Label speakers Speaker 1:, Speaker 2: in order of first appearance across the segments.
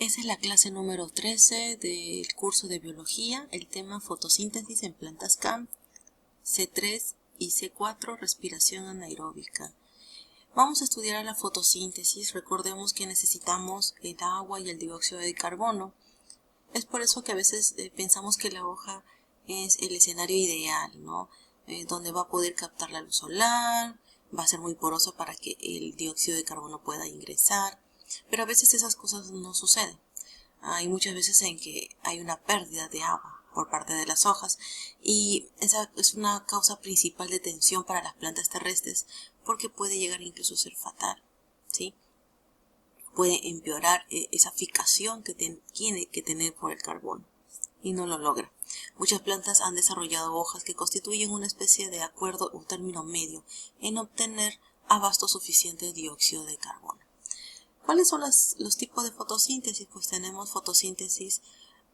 Speaker 1: Esta es la clase número 13 del curso de biología, el tema fotosíntesis en plantas CAM, C3 y C4, respiración anaeróbica. Vamos a estudiar la fotosíntesis. Recordemos que necesitamos el agua y el dióxido de carbono. Es por eso que a veces pensamos que la hoja es el escenario ideal, ¿no? Donde va a poder captar la luz solar, va a ser muy porosa para que el dióxido de carbono pueda ingresar. Pero a veces esas cosas no suceden. Hay muchas veces en que hay una pérdida de agua por parte de las hojas y esa es una causa principal de tensión para las plantas terrestres porque puede llegar incluso a ser fatal, ¿sí? Puede empeorar esa fijación que tiene que tener por el carbono y no lo logra. Muchas plantas han desarrollado hojas que constituyen una especie de acuerdo o término medio en obtener abasto suficiente de dióxido de carbono. ¿Cuáles son los tipos de fotosíntesis? Pues tenemos fotosíntesis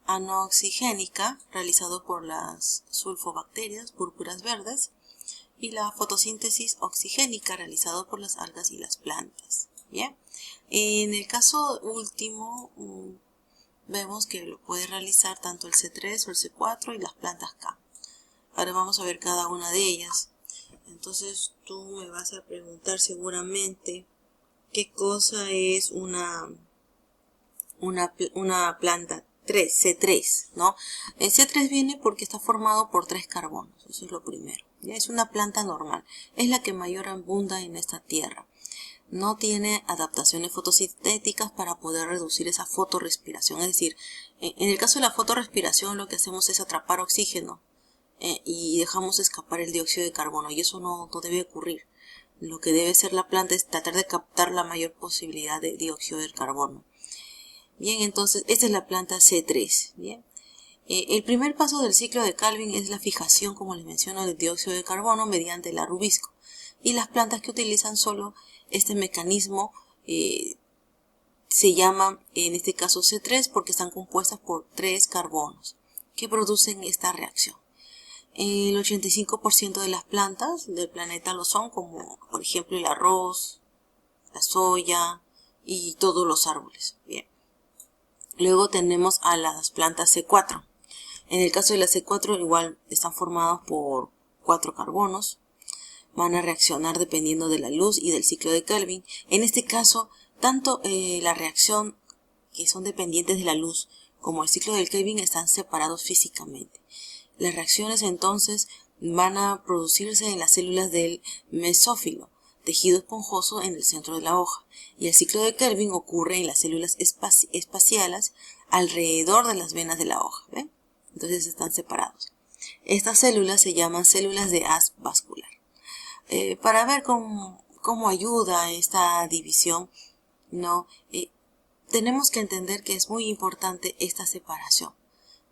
Speaker 1: anoxigénica, realizado por las sulfobacterias, púrpuras verdes, y la fotosíntesis oxigénica, realizado por las algas y las plantas. ¿Bien? En el caso último, vemos que lo puede realizar tanto el C3 o el C4 y las plantas K. Ahora vamos a ver cada una de ellas. Entonces tú me vas a preguntar seguramente qué cosa es una planta C3, ¿no? El C3 viene porque está formado por 3 carbonos, eso es lo primero. ¿Ya? Es una planta normal, es la que mayor abunda en esta tierra. No tiene adaptaciones fotosintéticas para poder reducir esa fotorrespiración. Es decir, en el caso de la fotorrespiración lo que hacemos es atrapar oxígeno y dejamos escapar el dióxido de carbono, y eso no debe ocurrir. Lo que debe hacer la planta es tratar de captar la mayor posibilidad de dióxido de carbono. Bien, entonces esta es la planta C3. Bien. El primer paso del ciclo de Calvin es la fijación, como les menciono, del dióxido de carbono mediante el arrubisco. Y las plantas que utilizan solo este mecanismo se llaman, en este caso, C3 porque están compuestas por 3 carbonos que producen esta reacción. El 85% de las plantas del planeta lo son, como por ejemplo el arroz, la soya y todos los árboles. Bien. Luego tenemos a las plantas C4. En el caso de la C4 igual están formadas por 4 carbonos. Van a reaccionar dependiendo de la luz y del ciclo de Kelvin. En este caso, tanto la reacción que son dependientes de la luz como el ciclo del Kelvin están separados físicamente. Las reacciones entonces van a producirse en las células del mesófilo, tejido esponjoso en el centro de la hoja, y el ciclo de Kelvin ocurre en las células espaciales alrededor de las venas de la hoja. ¿Ven? Entonces están separados. Estas células se llaman células de haz vascular. Para ver cómo ayuda esta división, ¿no? Tenemos que entender que es muy importante esta separación,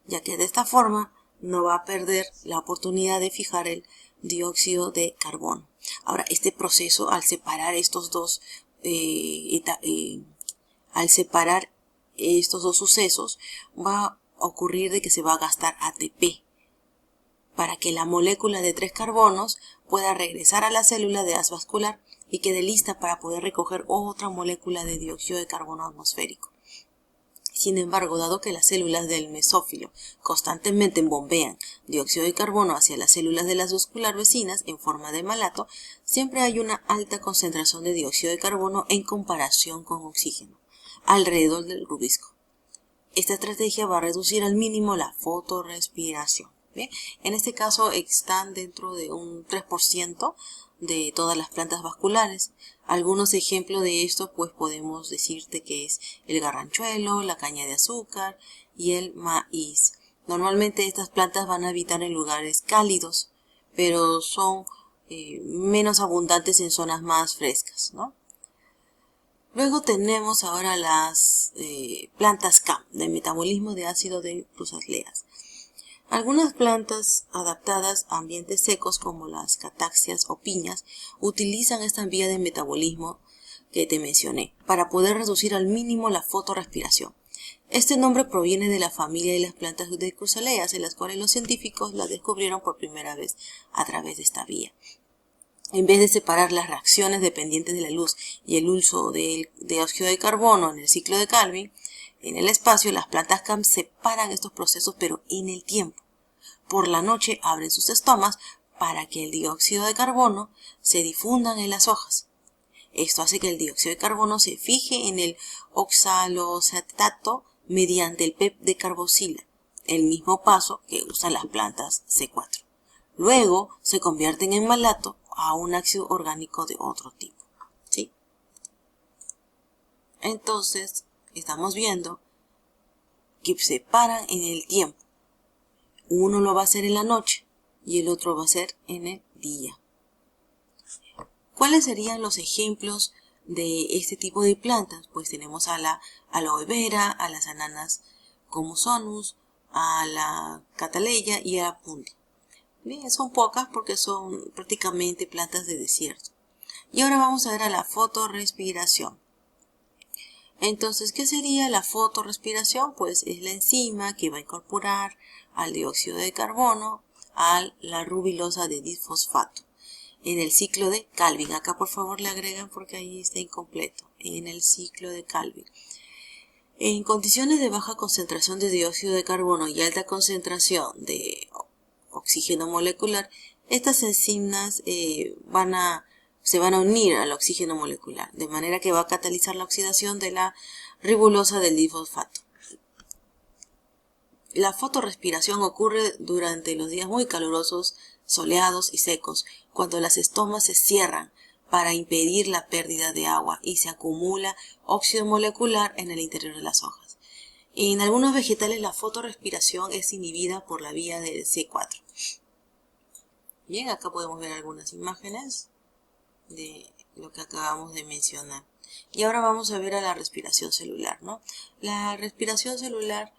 Speaker 1: ya que de esta forma no va a perder la oportunidad de fijar el dióxido de carbono. Ahora, este proceso, al separar estos dos sucesos, va a ocurrir de que se va a gastar ATP para que la molécula de 3 carbonos pueda regresar a la célula de haz vascular y quede lista para poder recoger otra molécula de dióxido de carbono atmosférico. Sin embargo, dado que las células del mesófilo constantemente bombean dióxido de carbono hacia las células de las vascular vecinas en forma de malato, siempre hay una alta concentración de dióxido de carbono en comparación con oxígeno alrededor del rubisco. Esta estrategia va a reducir al mínimo la fotorrespiración. ¿Bien? En este caso están dentro de un 3% de todas las plantas vasculares. Algunos ejemplos de esto pues podemos decirte que es el garranchuelo, la caña de azúcar y el maíz. Normalmente estas plantas van a habitar en lugares cálidos, pero son menos abundantes en zonas más frescas, ¿no? Luego tenemos ahora las plantas CAM, de metabolismo de ácido de glucosilasa. Algunas plantas adaptadas a ambientes secos como las cataxias o piñas utilizan esta vía de metabolismo que te mencioné para poder reducir al mínimo la fotorrespiración. Este nombre proviene de la familia de las plantas de Crusaleas, en las cuales los científicos las descubrieron por primera vez a través de esta vía. En vez de separar las reacciones dependientes de la luz y el uso del dióxido de carbono en el ciclo de Calvin, En el espacio, las plantas CAM separan estos procesos, pero en el tiempo. Por la noche abren sus estomas para que el dióxido de carbono se difunda en las hojas. Esto hace que el dióxido de carbono se fije en el oxaloacetato mediante el PEP de carboxila, el mismo paso que usan las plantas C4. Luego se convierten en malato a un ácido orgánico de otro tipo. ¿Sí? Entonces, estamos viendo que se separan en el tiempo. Uno lo va a hacer en la noche y el otro va a ser en el día. ¿Cuáles serían los ejemplos de este tipo de plantas? Pues tenemos a la aloe vera, a las ananas comosonus, a la cataleya y a la punta. Bien, son pocas porque son prácticamente plantas de desierto. Y ahora vamos a ver a la fotorrespiración. Entonces, ¿qué sería la fotorrespiración? Pues es la enzima que va a incorporar al dióxido de carbono a la rubilosa de disfosfato en el ciclo de Calvin. Acá por favor le agregan porque ahí está incompleto. En el ciclo de Calvin. En condiciones de baja concentración de dióxido de carbono y alta concentración de oxígeno molecular, estas enzimas se van a unir al oxígeno molecular, de manera que va a catalizar la oxidación de la ribulosa del disfosfato. La fotorrespiración ocurre durante los días muy calurosos, soleados y secos, cuando las estomas se cierran para impedir la pérdida de agua y se acumula óxido molecular en el interior de las hojas. En algunos vegetales la fotorrespiración es inhibida por la vía del C4. Bien, acá podemos ver algunas imágenes de lo que acabamos de mencionar. Y ahora vamos a ver a la respiración celular, ¿no? La respiración celular,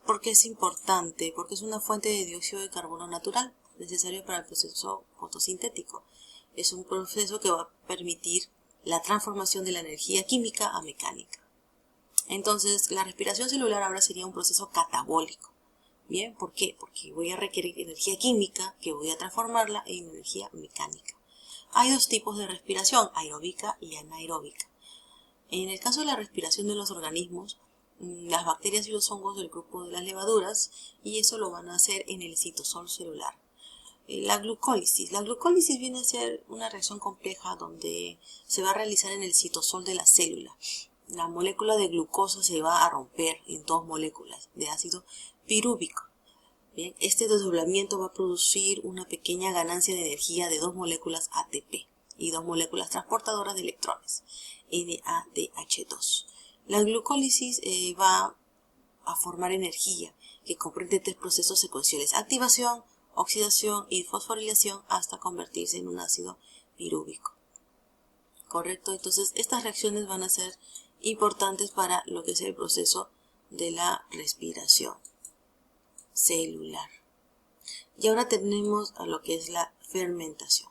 Speaker 1: ¿por qué es importante? Porque es una fuente de dióxido de carbono natural, necesario para el proceso fotosintético. Es un proceso que va a permitir la transformación de la energía química a mecánica. Entonces, la respiración celular ahora sería un proceso catabólico. Bien, ¿por qué? Porque voy a requerir energía química que voy a transformarla en energía mecánica. Hay dos tipos de respiración, aeróbica y anaeróbica. En el caso de la respiración de los organismos, las bacterias y los hongos del grupo de las levaduras, y eso lo van a hacer en el citosol celular. La glucólisis. La glucólisis viene a ser una reacción compleja donde se va a realizar en el citosol de la célula. La molécula de glucosa se va a romper en dos moléculas de ácido pirúvico. Bien, este desdoblamiento va a producir una pequeña ganancia de energía de dos moléculas ATP y dos moléculas transportadoras de electrones, NADH2. La glucólisis va a formar energía que comprende tres procesos secuenciales: activación, oxidación y fosforilación hasta convertirse en un ácido pirúvico. ¿Correcto? Entonces, estas reacciones van a ser importantes para lo que es el proceso de la respiración celular. Y ahora tenemos a lo que es la fermentación.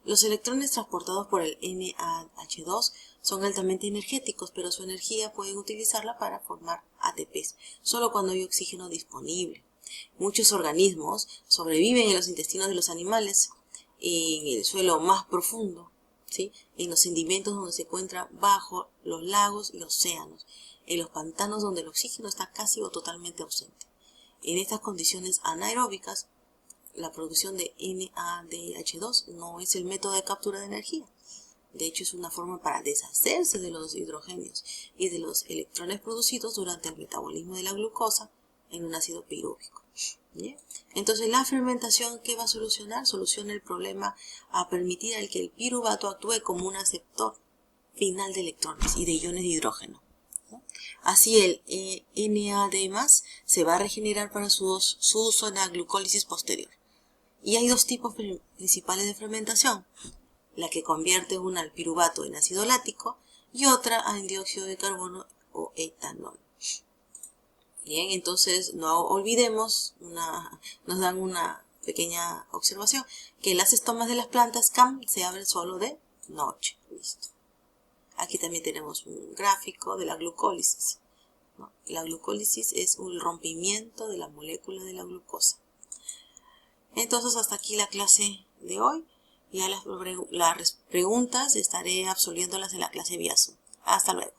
Speaker 1: Los electrones transportados por el NADH2 son altamente energéticos, pero su energía pueden utilizarla para formar ATPs, solo cuando hay oxígeno disponible. Muchos organismos sobreviven en los intestinos de los animales, en el suelo más profundo, ¿sí? En los sedimentos donde se encuentra bajo los lagos y océanos, en los pantanos donde el oxígeno está casi o totalmente ausente. En estas condiciones anaeróbicas, la producción de NADH2 no es el método de captura de energía. De hecho, es una forma para deshacerse de los hidrogenios y de los electrones producidos durante el metabolismo de la glucosa en un ácido pirúvico. ¿Bien? Entonces, la fermentación, ¿qué va a solucionar? Soluciona el problema a permitir al que el piruvato actúe como un aceptor final de electrones y de iones de hidrógeno. Así el NAD+ se va a regenerar para su uso en la glucólisis posterior. Y hay dos tipos principales de fermentación: la que convierte una al piruvato en ácido láctico y otra en dióxido de carbono o etanol. Bien, entonces no olvidemos, nos dan una pequeña observación, que las estomas de las plantas CAM se abren solo de noche. Listo. Aquí también tenemos un gráfico de la glucólisis, ¿no? La glucólisis es un rompimiento de la molécula de la glucosa. Entonces, hasta aquí la clase de hoy. Ya las preguntas estaré absolviéndolas en la clase vía Zoom. Hasta luego.